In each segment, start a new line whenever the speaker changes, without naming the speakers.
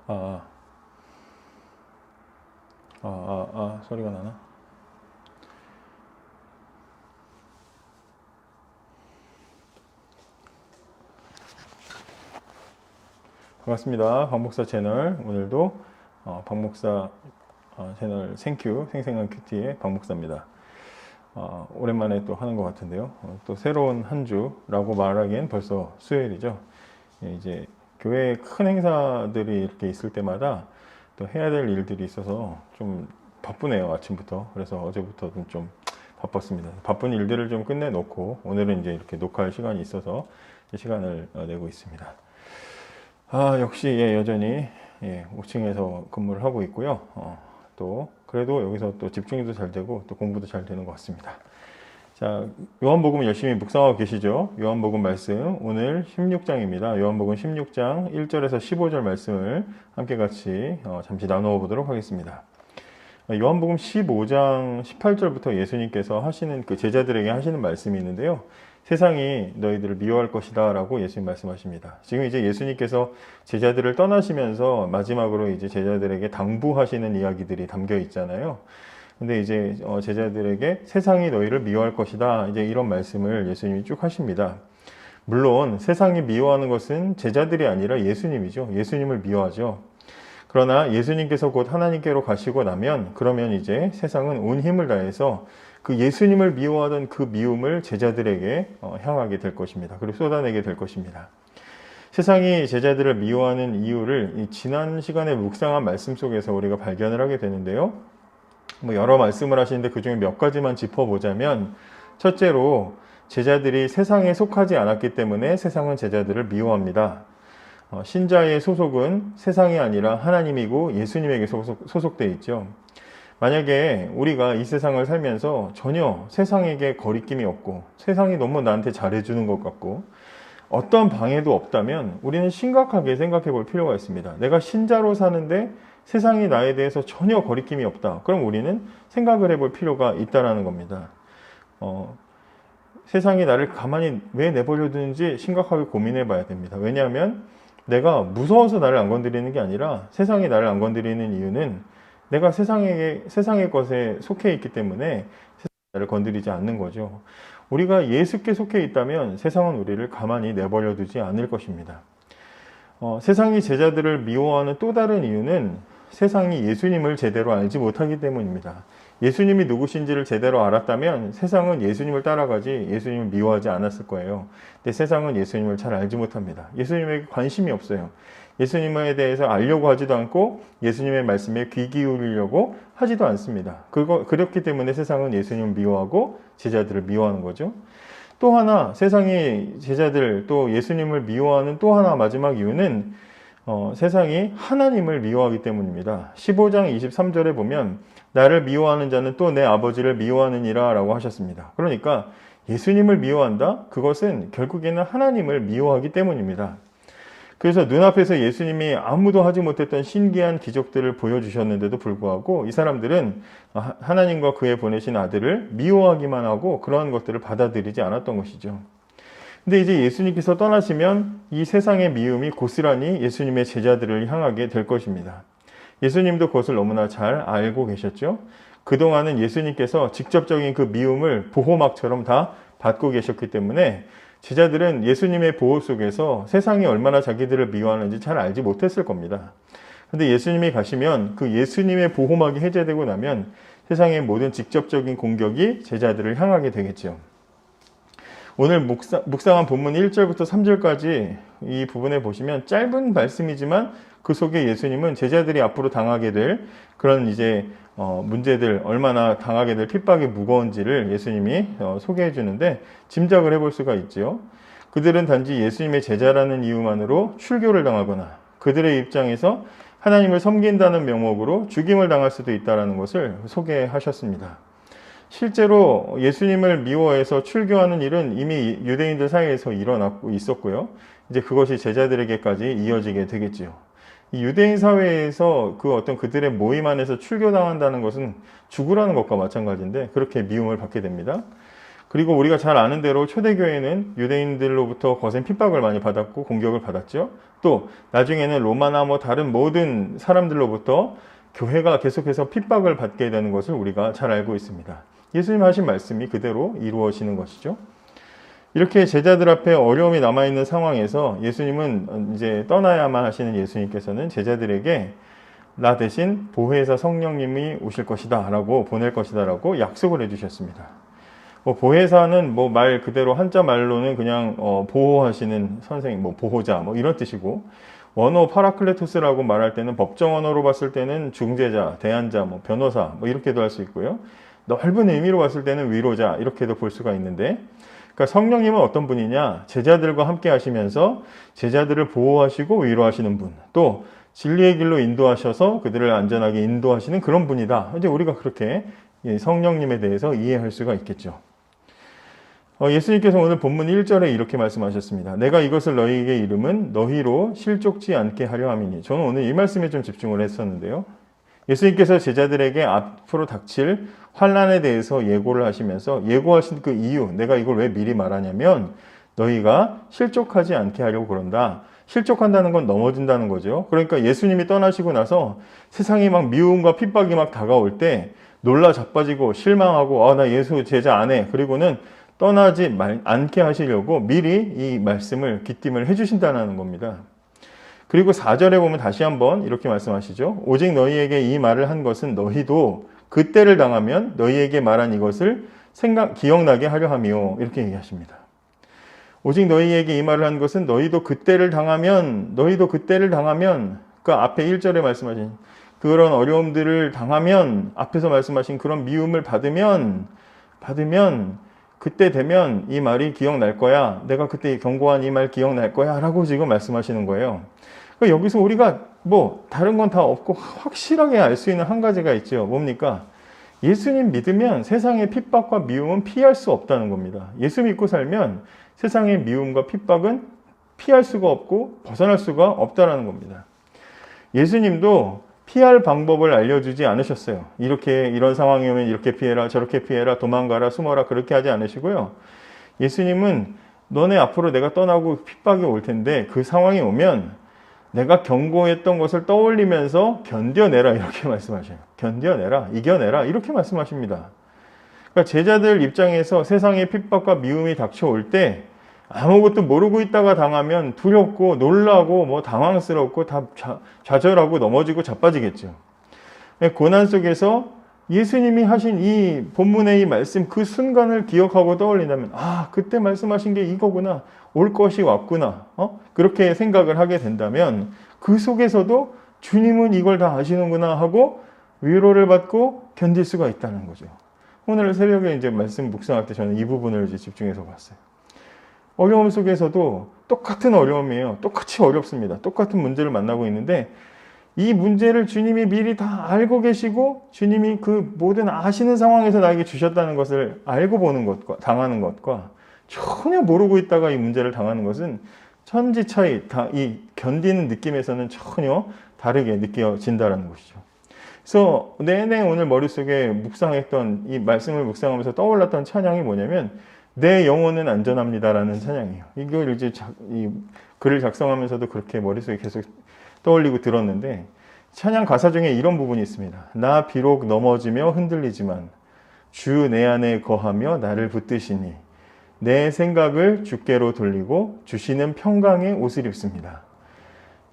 아, 소리가 나나? 반갑습니다. 박목사 채널. 오늘도 박목사 채널 생큐, 생생한 큐티의 박목사입니다. 오랜만에 또 하는 것 같은데요. 또 새로운 한 주라고 말하기엔 벌써 수요일이죠. 예, 이제 교회에 큰 행사들이 이렇게 있을 때마다 또 해야 될 일들이 있어서 좀 바쁘네요, 아침부터. 그래서 어제부터는 좀 바빴습니다. 바쁜 일들을 좀 끝내놓고 오늘은 이제 이렇게 녹화할 시간이 있어서 시간을 내고 있습니다. 역시 예, 여전히 5층에서 근무를 하고 있고요. 또 그래도 여기서 또 집중도 잘 되고 또 공부도 잘 되는 것 같습니다. 자, 요한복음 열심히 묵상하고 계시죠? 요한복음 말씀 오늘 16장입니다. 요한복음 16장 1절에서 15절 말씀을 함께 같이 잠시 나누어 보도록 하겠습니다. 요한복음 15장 18절부터 예수님께서 하시는 그 제자들에게 하시는 말씀이 있는데요. 세상이 너희들을 미워할 것이다 라고 예수님 말씀하십니다. 지금 이제 예수님께서 제자들을 떠나시면서 마지막으로 이제 제자들에게 당부하시는 이야기들이 담겨 있잖아요. 근데 이제 제자들에게 세상이 너희를 미워할 것이다, 이제 이런 말씀을 예수님이 쭉 하십니다. 물론 세상이 미워하는 것은 제자들이 아니라 예수님이죠. 예수님을 미워하죠. 그러나 예수님께서 곧 하나님께로 가시고 나면 그러면 이제 세상은 온 힘을 다해서 그 예수님을 미워하던 그 미움을 제자들에게 향하게 될 것입니다. 그리고 쏟아내게 될 것입니다. 세상이 제자들을 미워하는 이유를 지난 시간에 묵상한 말씀 속에서 우리가 발견을 하게 되는데요. 여러 말씀을 하시는데 그 중에 몇 가지만 짚어보자면, 첫째로 제자들이 세상에 속하지 않았기 때문에 세상은 제자들을 미워합니다. 신자의 소속은 세상이 아니라 하나님이고 예수님에게 소속되어 있죠. 만약에 우리가 이 세상을 살면서 전혀 세상에게 거리낌이 없고 세상이 너무 나한테 잘해주는 것 같고 어떤 방해도 없다면 우리는 심각하게 생각해 볼 필요가 있습니다. 내가 신자로 사는데 세상이 나에 대해서 전혀 거리낌이 없다. 그럼 우리는 생각을 해볼 필요가 있다는 겁니다. 세상이 나를 가만히 왜 내버려 두는지 심각하게 고민해 봐야 됩니다. 왜냐하면 내가 무서워서 나를 안 건드리는 게 아니라 세상이 나를 안 건드리는 이유는 내가 세상의 것에 속해 있기 때문에 세상이 나를 건드리지 않는 거죠. 우리가 예수께 속해 있다면 세상은 우리를 가만히 내버려 두지 않을 것입니다. 세상이 제자들을 미워하는 또 다른 이유는 세상이 예수님을 제대로 알지 못하기 때문입니다. 예수님이 누구신지를 제대로 알았다면 세상은 예수님을 따라가지 예수님을 미워하지 않았을 거예요. 근데 세상은 예수님을 잘 알지 못합니다. 예수님에게 관심이 없어요. 예수님에 대해서 알려고 하지도 않고 예수님의 말씀에 귀 기울이려고 하지도 않습니다. 그렇기 때문에 세상은 예수님을 미워하고 제자들을 미워하는 거죠. 또 하나, 세상이 제자들 또 예수님을 미워하는 또 하나 마지막 이유는 세상이 하나님을 미워하기 때문입니다. 15장 23절에 보면 나를 미워하는 자는 또 내 아버지를 미워하느니라 라고 하셨습니다. 그러니까 예수님을 미워한다? 그것은 결국에는 하나님을 미워하기 때문입니다. 그래서 눈앞에서 예수님이 아무도 하지 못했던 신기한 기적들을 보여주셨는데도 불구하고 이 사람들은 하나님과 그의 보내신 아들을 미워하기만 하고 그러한 것들을 받아들이지 않았던 것이죠. 근데 이제 예수님께서 떠나시면 이 세상의 미움이 고스란히 예수님의 제자들을 향하게 될 것입니다. 예수님도 그것을 너무나 잘 알고 계셨죠. 그동안은 예수님께서 직접적인 그 미움을 보호막처럼 다 받고 계셨기 때문에 제자들은 예수님의 보호 속에서 세상이 얼마나 자기들을 미워하는지 잘 알지 못했을 겁니다. 근데 예수님이 가시면 그 예수님의 보호막이 해제되고 나면 세상의 모든 직접적인 공격이 제자들을 향하게 되겠죠. 오늘 묵상한 본문 1절부터 3절까지 이 부분에 보시면 짧은 말씀이지만 그 속에 예수님은 제자들이 앞으로 당하게 될 그런 이제 문제들, 얼마나 당하게 될 핍박이 무거운지를 예수님이 소개해 주는데 짐작을 해볼 수가 있죠. 그들은 단지 예수님의 제자라는 이유만으로 출교를 당하거나 그들의 입장에서 하나님을 섬긴다는 명목으로 죽임을 당할 수도 있다는 것을 소개하셨습니다. 실제로 예수님을 미워해서 출교하는 일은 이미 유대인들 사이에서 일어나고 있었고요. 이제 그것이 제자들에게까지 이어지게 되겠지요. 이 유대인 사회에서 그 어떤 그들의 모임 안에서 출교당한다는 것은 죽으라는 것과 마찬가지인데 그렇게 미움을 받게 됩니다. 그리고 우리가 잘 아는 대로 초대교회는 유대인들로부터 거센 핍박을 많이 받았고 공격을 받았죠. 또 나중에는 로마나 뭐 다른 모든 사람들로부터 교회가 계속해서 핍박을 받게 되는 것을 우리가 잘 알고 있습니다. 예수님 하신 말씀이 그대로 이루어지는 것이죠. 이렇게 제자들 앞에 어려움이 남아있는 상황에서 예수님은 이제 떠나야만 하시는 예수님께서는 제자들에게 나 대신 보혜사 성령님이 오실 것이다 라고 보낼 것이다 라고 약속을 해주셨습니다. 보혜사는 말 그대로 한자 말로는 그냥 보호하시는 선생님, 보호자 이런 뜻이고, 원어 파라클레토스라고 말할 때는 법정 언어로 봤을 때는 중재자, 대안자, 변호사 이렇게도 할 수 있고요. 넓은 의미로 봤을 때는 위로자 이렇게도 볼 수가 있는데, 그러니까 성령님은 어떤 분이냐? 제자들과 함께 하시면서 제자들을 보호하시고 위로하시는 분, 또 진리의 길로 인도하셔서 그들을 안전하게 인도하시는 그런 분이다. 이제 우리가 그렇게 성령님에 대해서 이해할 수가 있겠죠. 예수님께서 오늘 본문 1절에 이렇게 말씀하셨습니다. 내가 이것을 너희에게 이름은 너희로 실족지 않게 하려 함이니. 저는 오늘 이 말씀에 좀 집중을 했었는데요. 예수님께서 제자들에게 앞으로 닥칠 환난에 대해서 예고를 하시면서 예고하신 그 이유, 내가 이걸 왜 미리 말하냐면 너희가 실족하지 않게 하려고 그런다. 실족한다는 건 넘어진다는 거죠. 그러니까 예수님이 떠나시고 나서 세상이 막 미움과 핍박이 막 다가올 때 놀라 자빠지고 실망하고 나 예수 제자 안 해. 그리고는 떠나지 않게 하시려고 미리 이 말씀을 귀띔을 해주신다는 겁니다. 그리고 4절에 보면 다시 한번 이렇게 말씀하시죠. 오직 너희에게 이 말을 한 것은 너희도 그때를 당하면 너희에게 말한 이것을 기억나게 하려 함이요. 이렇게 얘기하십니다. 오직 너희에게 이 말을 한 것은 너희도 그때를 당하면 그 앞에 1절에 말씀하신 그런 어려움들을 당하면 앞에서 말씀하신 그런 미움을 받으면 그때 되면 이 말이 기억날 거야. 내가 그때 경고한 이 말 기억날 거야. 라고 지금 말씀하시는 거예요. 그러니까 여기서 우리가 다른 건 다 없고 확실하게 알 수 있는 한 가지가 있죠. 뭡니까? 예수님 믿으면 세상의 핍박과 미움은 피할 수 없다는 겁니다. 예수 믿고 살면 세상의 미움과 핍박은 피할 수가 없고 벗어날 수가 없다는 겁니다. 예수님도 피할 방법을 알려주지 않으셨어요. 이런 상황이 오면 이렇게 피해라, 저렇게 피해라, 도망가라, 숨어라 그렇게 하지 않으시고요. 예수님은 너네 앞으로 내가 떠나고 핍박이 올 텐데 그 상황이 오면 내가 경고했던 것을 떠올리면서 견뎌내라 이렇게 말씀하셔요. 견뎌내라, 이겨내라 이렇게 말씀하십니다. 그러니까 제자들 입장에서 세상의 핍박과 미움이 닥쳐올 때 아무것도 모르고 있다가 당하면 두렵고 놀라고 당황스럽고 다 좌절하고 넘어지고 자빠지겠죠. 고난 속에서 예수님이 하신 이 본문의 이 말씀 그 순간을 기억하고 떠올린다면 그때 말씀하신 게 이거구나. 올 것이 왔구나. 그렇게 생각을 하게 된다면 그 속에서도 주님은 이걸 다 아시는구나 하고 위로를 받고 견딜 수가 있다는 거죠. 오늘 새벽에 이제 말씀 묵상할 때 저는 이 부분을 이제 집중해서 봤어요. 어려움 속에서도 똑같은 어려움이에요. 똑같이 어렵습니다. 똑같은 문제를 만나고 있는데 이 문제를 주님이 미리 다 알고 계시고 주님이 그 모든 아시는 상황에서 나에게 주셨다는 것을 알고 보는 것과 당하는 것과 전혀 모르고 있다가 이 문제를 당하는 것은 천지 차이, 이 견디는 느낌에서는 전혀 다르게 느껴진다는 것이죠. 그래서 내내 오늘 머릿속에 묵상했던 이 말씀을 묵상하면서 떠올랐던 찬양이 뭐냐면 내 영혼은 안전합니다라는 찬양이에요. 이걸 이제 이 글을 작성하면서도 그렇게 머릿속에 계속 떠올리고 들었는데 찬양 가사 중에 이런 부분이 있습니다. 나 비록 넘어지며 흔들리지만 주 내 안에 거하며 나를 붙드시니 내 생각을 주께로 돌리고 주시는 평강의 옷을 입습니다.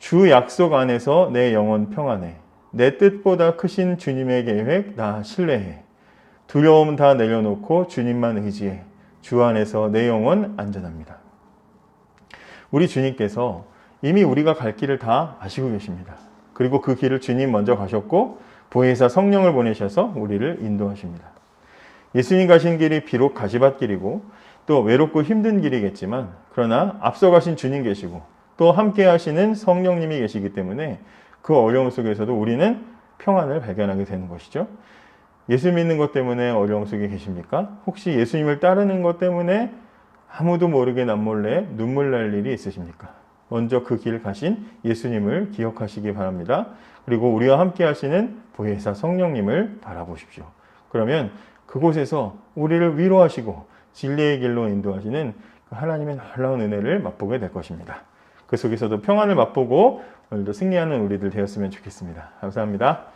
주 약속 안에서 내 영혼 평안해. 내 뜻보다 크신 주님의 계획 나 신뢰해. 두려움 다 내려놓고 주님만 의지해. 주 안에서 내 영혼 안전합니다. 우리 주님께서 이미 우리가 갈 길을 다 아시고 계십니다. 그리고 그 길을 주님 먼저 가셨고 보혜사 성령을 보내셔서 우리를 인도하십니다. 예수님 가신 길이 비록 가시밭길이고 또 외롭고 힘든 길이겠지만 그러나 앞서 가신 주님 계시고 또 함께 하시는 성령님이 계시기 때문에 그 어려움 속에서도 우리는 평안을 발견하게 되는 것이죠. 예수 믿는 것 때문에 어려움 속에 계십니까? 혹시 예수님을 따르는 것 때문에 아무도 모르게 남몰래 눈물 날 일이 있으십니까? 먼저 그 길 가신 예수님을 기억하시기 바랍니다. 그리고 우리와 함께 하시는 보혜사 성령님을 바라보십시오. 그러면 그곳에서 우리를 위로하시고 진리의 길로 인도하시는 그 하나님의 놀라운 은혜를 맛보게 될 것입니다. 그 속에서도 평안을 맛보고 오늘도 승리하는 우리들 되었으면 좋겠습니다. 감사합니다.